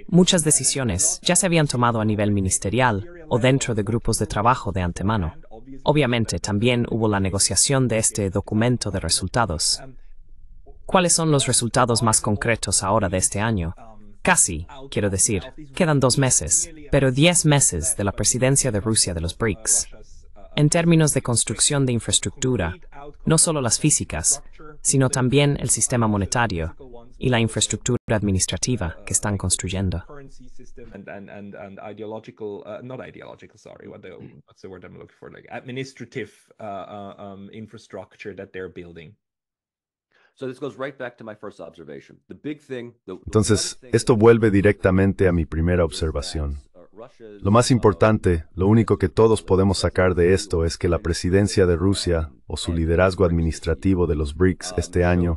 Muchas decisiones ya se habían tomado a nivel ministerial o dentro de grupos de trabajo de antemano. Obviamente, también hubo la negociación de este documento de resultados. ¿Cuáles son los resultados más concretos ahora de este año? Casi, quiero decir, quedan 2 meses, pero 10 meses de la presidencia de Rusia de los BRICS. En términos de construcción de infraestructura, no solo las físicas, sino también el sistema monetario y la infraestructura administrativa que están construyendo. Administrative infrastructure that they're building. So this goes right back to my first observation. The big thing, Entonces, esto vuelve directamente a mi primera observación. Lo más importante, lo único que todos podemos sacar de esto es que la presidencia de Rusia, o su liderazgo administrativo de los BRICS este año,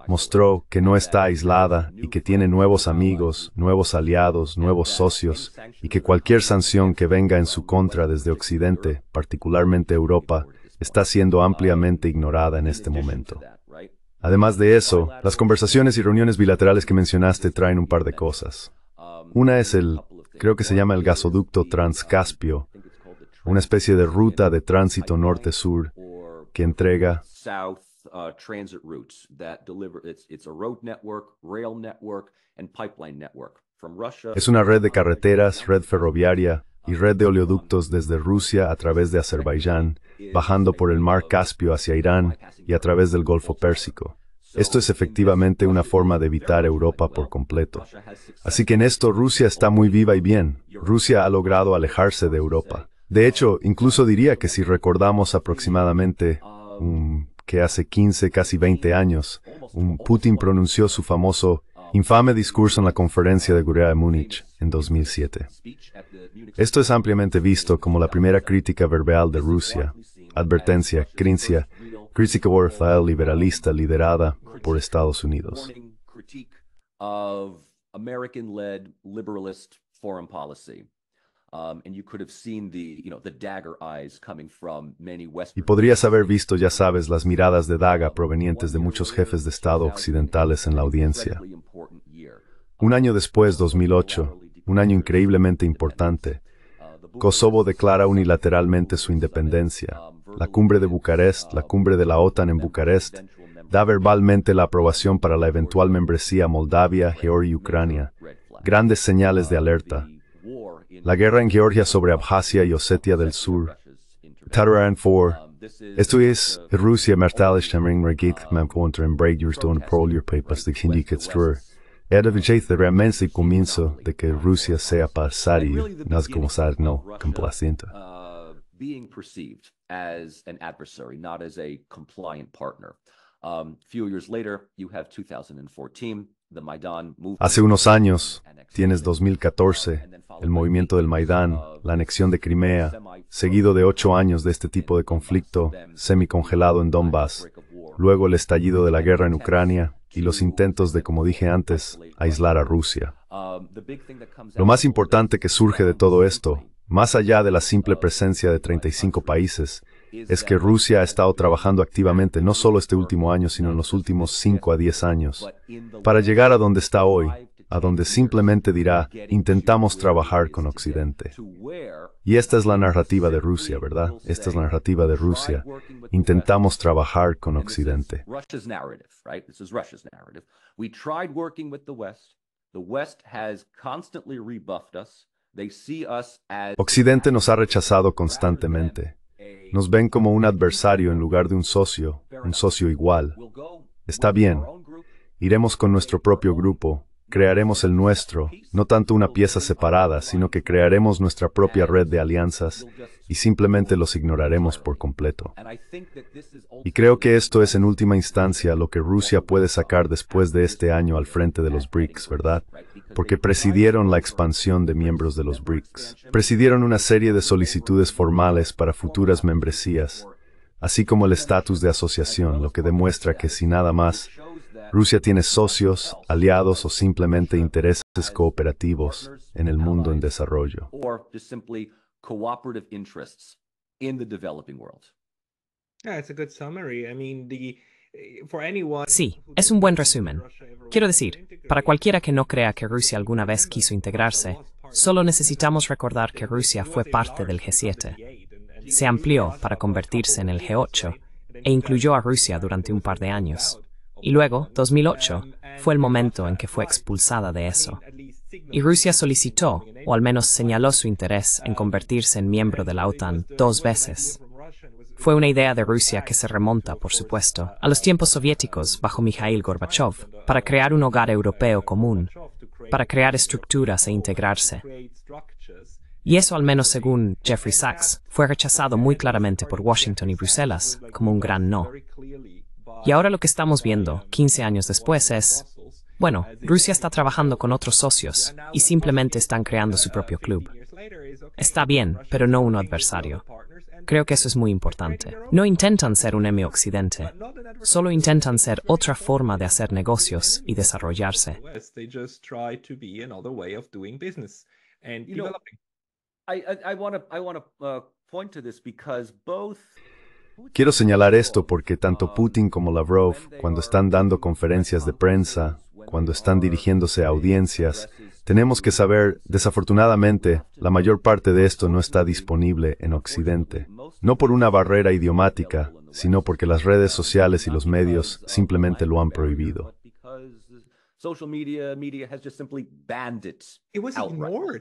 mostró que no está aislada y que tiene nuevos amigos, nuevos aliados, nuevos socios, y que cualquier sanción que venga en su contra desde Occidente, particularmente Europa, está siendo ampliamente ignorada en este momento. Además de eso, las conversaciones y reuniones bilaterales que mencionaste traen un par de cosas. Una es creo que se llama el gasoducto Transcaspio, una especie de ruta de tránsito norte-sur que entrega transit routes that deliver it's a road network, rail network and pipeline network from Russia. Es una red de carreteras, red ferroviaria y red de oleoductos desde Rusia a través de Azerbaiyán, bajando por el mar Caspio hacia Irán y a través del Golfo Pérsico. Esto es efectivamente una forma de evitar Europa por completo. Así que en esto Rusia está muy viva y bien. Rusia ha logrado alejarse de Europa. De hecho, incluso diría que si recordamos aproximadamente que hace 15, casi 20 años, Putin pronunció su famoso, infame discurso en la conferencia de Seguridad de Múnich en 2007. Esto es ampliamente visto como la primera crítica verbal de Rusia, advertencia, crítica liberalista liderada por Estados Unidos. Y podrías haber visto, ya sabes, las miradas de daga provenientes de muchos jefes de Estado occidentales en la audiencia. Un año después, 2008, un año increíblemente importante, Kosovo declara unilateralmente su independencia. La cumbre de Bucarest, la cumbre de la OTAN en Bucarest, da verbalmente la aprobación para la eventual membresía Moldavia, Georgia y Ucrania. Grandes señales de alerta. La guerra en Georgia sobre Abjasia y Osetia del Sur. Tataran 4. Esto es Rusia Mertalisch también regit contra en Breakers Prolier Papers de Hindiketstur. Era realmente el comienzo de que Rusia sea pasario, no es como ser no complaciente. Being perceived as an adversary, not as a compliant partner. Few years later, you have 2014, the Maidan movement. Hace unos años, tienes 2014, el movimiento del Maidán, la anexión de Crimea, seguido de 8 años de este tipo de conflicto semicongelado en Donbass, luego el estallido de la guerra en Ucrania y los intentos de, como dije antes, aislar a Rusia. Lo más importante que surge de todo esto, más allá de la simple presencia de 35 países, es que Rusia ha estado trabajando activamente no solo este último año, sino en los últimos 5 a 10 años, para llegar a donde está hoy, a donde simplemente dirá, intentamos trabajar con Occidente. Y esta es la narrativa de Rusia, ¿verdad? Esta es la narrativa de Rusia. Intentamos trabajar con Occidente. Occidente nos ha rechazado constantemente. Nos ven como un adversario en lugar de un socio igual. Está bien. Iremos con nuestro propio grupo. Crearemos el nuestro, no tanto una pieza separada, sino que crearemos nuestra propia red de alianzas y simplemente los ignoraremos por completo. Y creo que esto es en última instancia lo que Rusia puede sacar después de este año al frente de los BRICS, ¿verdad? Porque presidieron la expansión de miembros de los BRICS. Presidieron una serie de solicitudes formales para futuras membresías, así como el estatus de asociación, lo que demuestra que si nada más, Rusia tiene socios, aliados o simplemente intereses cooperativos en el mundo en desarrollo. Sí, es un buen resumen. Quiero decir, para cualquiera que no crea que Rusia alguna vez quiso integrarse, solo necesitamos recordar que Rusia fue parte del G7. Se amplió para convertirse en el G8 e incluyó a Rusia durante un par de años. Y luego, 2008, fue el momento en que fue expulsada de eso. Y Rusia solicitó, o al menos señaló su interés en convertirse en miembro de la OTAN 2 veces. Fue una idea de Rusia que se remonta, por supuesto, a los tiempos soviéticos bajo Mikhail Gorbachev, para crear un hogar europeo común, para crear estructuras e integrarse. Y eso, al menos según Jeffrey Sachs, fue rechazado muy claramente por Washington y Bruselas como un gran no. Y ahora lo que estamos viendo, 15 años después, es, bueno, Rusia está trabajando con otros socios y simplemente están creando su propio club. Está bien, pero no un adversario. Creo que eso es muy importante. No intentan ser un M-Occidente, solo intentan ser otra forma de hacer negocios y desarrollarse. Quiero señalar esto porque tanto Putin como Lavrov, cuando están dando conferencias de prensa, cuando están dirigiéndose a audiencias, tenemos que saber, desafortunadamente, la mayor parte de esto no está disponible en Occidente. No por una barrera idiomática, sino porque las redes sociales y los medios simplemente lo han prohibido.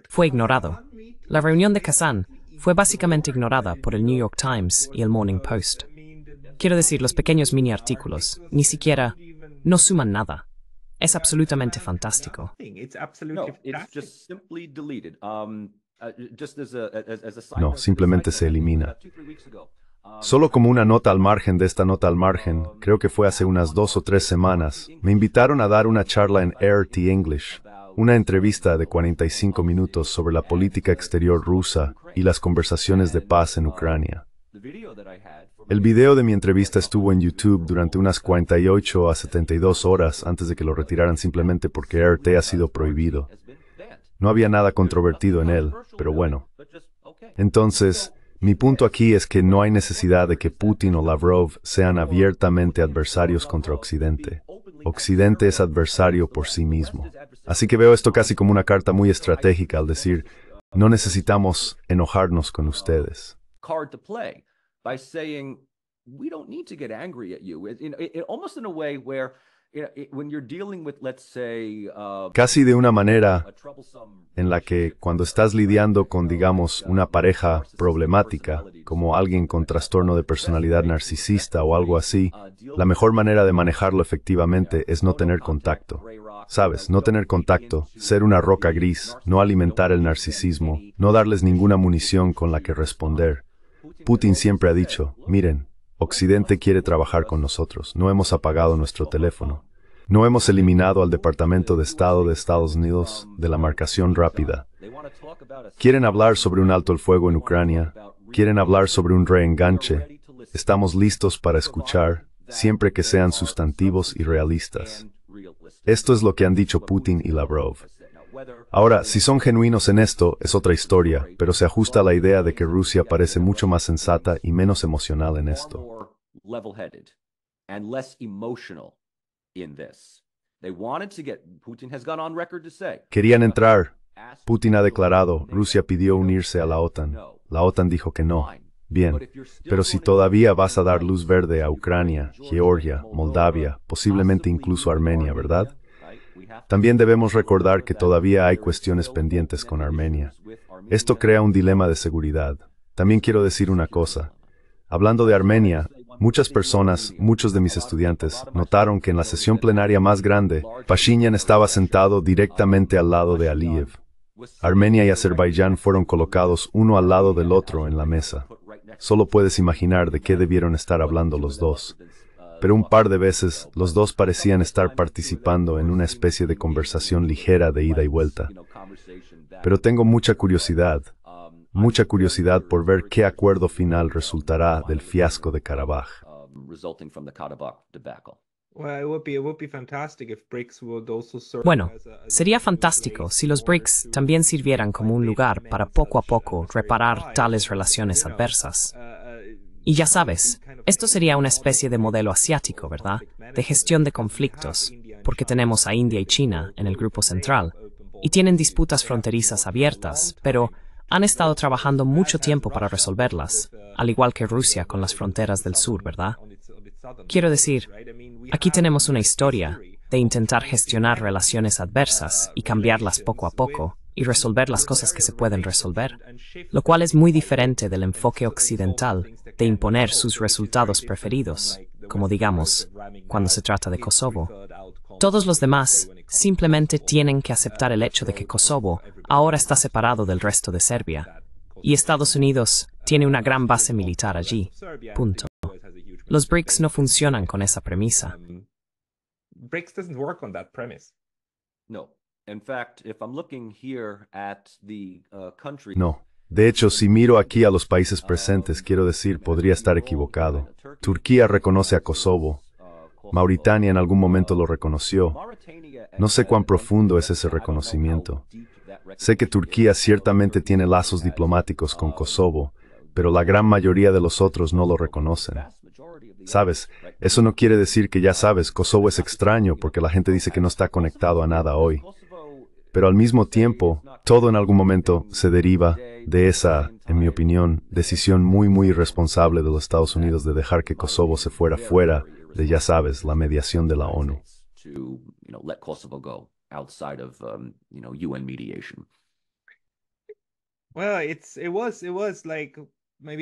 Fue ignorado. La reunión de Kazán fue básicamente ignorada por el New York Times y el Morning Post. Quiero decir, los pequeños mini artículos, ni siquiera, no suman nada. Es absolutamente fantástico. No, simplemente se elimina. Solo como una nota al margen de esta nota al margen, creo que fue hace unas 2 o 3 semanas, me invitaron a dar una charla en RT English, una entrevista de 45 minutos sobre la política exterior rusa y las conversaciones de paz en Ucrania. El video de mi entrevista estuvo en YouTube durante unas 48 a 72 horas antes de que lo retiraran simplemente porque RT ha sido prohibido. No había nada controvertido en él, pero bueno. Entonces, mi punto aquí es que no hay necesidad de que Putin o Lavrov sean abiertamente adversarios contra Occidente. Occidente es adversario por sí mismo. Así que veo esto casi como una carta muy estratégica al decir, no necesitamos enojarnos con ustedes. By saying, we don't need to get angry at you. Almost in a way where, when you're dealing with, let's say, casi de una manera en la que cuando estás lidiando con, digamos, una pareja problemática, como alguien con trastorno de personalidad narcisista o algo así, la mejor manera de manejarlo efectivamente es no tener contacto. ¿Sabes? No tener contacto, ser una roca gris, no alimentar el narcisismo, no darles ninguna munición con la que responder. Putin siempre ha dicho, miren, Occidente quiere trabajar con nosotros, no hemos apagado nuestro teléfono. No hemos eliminado al Departamento de Estado de Estados Unidos de la marcación rápida. Quieren hablar sobre un alto el fuego en Ucrania, quieren hablar sobre un reenganche. Estamos listos para escuchar, siempre que sean sustantivos y realistas. Esto es lo que han dicho Putin y Lavrov. Ahora, si son genuinos en esto, es otra historia, pero se ajusta a la idea de que Rusia parece mucho más sensata y menos emocional en esto. Querían entrar. Putin ha declarado, Rusia pidió unirse a la OTAN. La OTAN dijo que no. Bien, pero si todavía vas a dar luz verde a Ucrania, Georgia, Moldavia, posiblemente incluso Armenia, ¿verdad? También debemos recordar que todavía hay cuestiones pendientes con Armenia. Esto crea un dilema de seguridad. También quiero decir una cosa. Hablando de Armenia, muchas personas, muchos de mis estudiantes, notaron que en la sesión plenaria más grande, Pashinyan estaba sentado directamente al lado de Aliyev. Armenia y Azerbaiyán fueron colocados uno al lado del otro en la mesa. Solo puedes imaginar de qué debieron estar hablando los dos. Pero un par de veces, los dos parecían estar participando en una especie de conversación ligera de ida y vuelta. Pero tengo mucha curiosidad por ver qué acuerdo final resultará del fiasco de Karabaj. Bueno, sería fantástico si los BRICS también sirvieran como un lugar para poco a poco reparar tales relaciones adversas. Y ya sabes, esto sería una especie de modelo asiático, ¿verdad? De gestión de conflictos, porque tenemos a India y China en el grupo central, y tienen disputas fronterizas abiertas, pero han estado trabajando mucho tiempo para resolverlas, al igual que Rusia con las fronteras del sur, ¿verdad? Quiero decir, aquí tenemos una historia de intentar gestionar relaciones adversas y cambiarlas poco a poco, y resolver las cosas que se pueden resolver, lo cual es muy diferente del enfoque occidental de imponer sus resultados preferidos, como digamos, cuando se trata de Kosovo. Todos los demás simplemente tienen que aceptar el hecho de que Kosovo ahora está separado del resto de Serbia, y Estados Unidos tiene una gran base militar allí. Punto. Los BRICS no funcionan con esa premisa. BRICS doesn't work on that premise. No. In fact, if I'm looking here at the countries. No. De hecho, si miro aquí a los países presentes, quiero decir, podría estar equivocado. Turquía reconoce a Kosovo. Mauritania en algún momento lo reconoció. No sé cuán profundo es ese reconocimiento. Sé que Turquía ciertamente tiene lazos diplomáticos con Kosovo, pero la gran mayoría de los otros no lo reconocen. ¿Sabes? Eso no quiere decir que ya sabes, Kosovo es extraño porque la gente dice que no está conectado a nada hoy. Pero al mismo tiempo, todo en algún momento se deriva de esa, en mi opinión, decisión muy irresponsable de los Estados Unidos de dejar que Kosovo se fuera fuera de, ya sabes, la mediación de la ONU.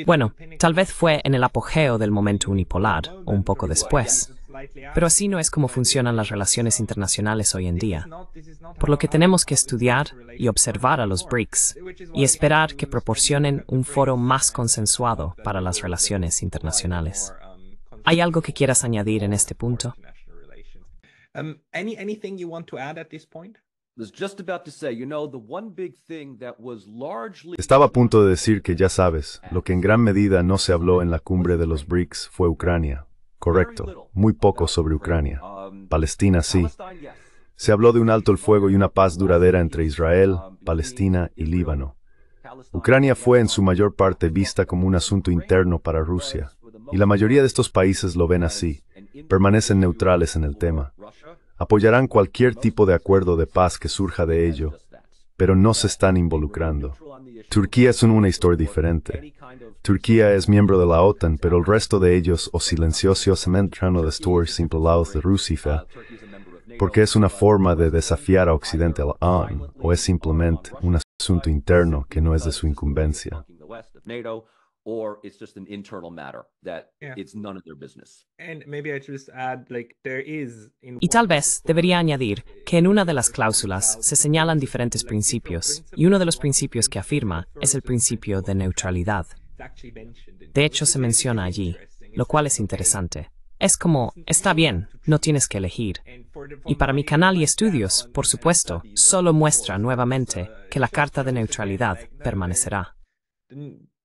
Bueno, tal vez fue en el apogeo del momento unipolar, o un poco después. Pero así no es como funcionan las relaciones internacionales hoy en día. Por lo que tenemos que estudiar y observar a los BRICS, y esperar que proporcionen un foro más consensuado para las relaciones internacionales. ¿Hay algo que quieras añadir en este punto? Anything you want to add at this point? Estaba a punto de decir que ya sabes, lo que en gran medida no se habló en la cumbre de los BRICS fue Ucrania. Correcto, muy poco sobre Ucrania. Palestina sí. Se habló de un alto el fuego y una paz duradera entre Israel, Palestina y Líbano. Ucrania fue en su mayor parte vista como un asunto interno para Rusia, y la mayoría de estos países lo ven así, permanecen neutrales en el tema. Apoyarán cualquier tipo de acuerdo de paz que surja de ello, pero no se están involucrando. Turquía es una historia diferente. Turquía es miembro de la OTAN, pero el resto de ellos o silenciosamente la historia simple lados de Rusia, porque es una forma de desafiar a Occidente a la ONU, o es simplemente un asunto interno que no es de su incumbencia. Or it's just an internal matter that it's none of their business. And maybe I just add, like, there is Y tal vez debería añadir que en una de las cláusulas se señalan diferentes principios, y uno de los principios que afirma es el principio de neutralidad. De hecho, se menciona allí, lo cual es interesante. Es como, está bien, no tienes que elegir. Y para mi canal y estudios, por supuesto, solo muestra nuevamente que la carta de neutralidad permanecerá.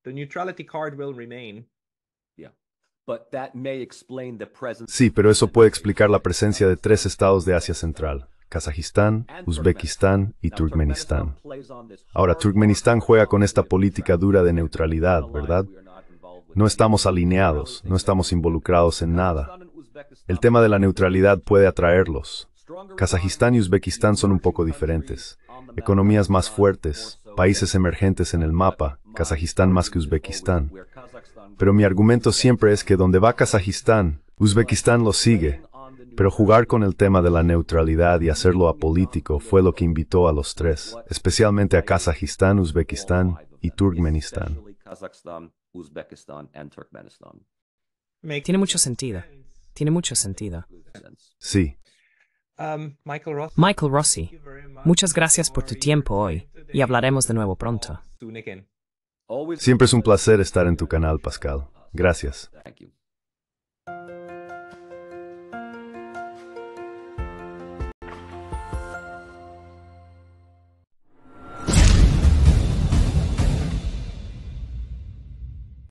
The neutrality card will remain. Sí, pero eso puede explicar la presencia de 3 estados de Asia Central: Kazajistán, Uzbekistán y Turkmenistán. Ahora, Turkmenistán juega con esta política dura de neutralidad, ¿verdad? No estamos alineados, no estamos involucrados en nada. El tema de la neutralidad puede atraerlos. Kazajistán y Uzbekistán son un poco diferentes. Economías más fuertes, países emergentes en el mapa, Kazajistán más que Uzbekistán. Pero mi argumento siempre es que donde va Kazajistán, Uzbekistán lo sigue. Pero jugar con el tema de la neutralidad y hacerlo apolítico fue lo que invitó a los 3, especialmente a Kazajistán, Uzbekistán y Turkmenistán. Tiene mucho sentido. Tiene mucho sentido. Sí. Michael Rossi, muchas gracias por tu tiempo hoy, y hablaremos de nuevo pronto. Siempre es un placer estar en tu canal, Pascal. Gracias.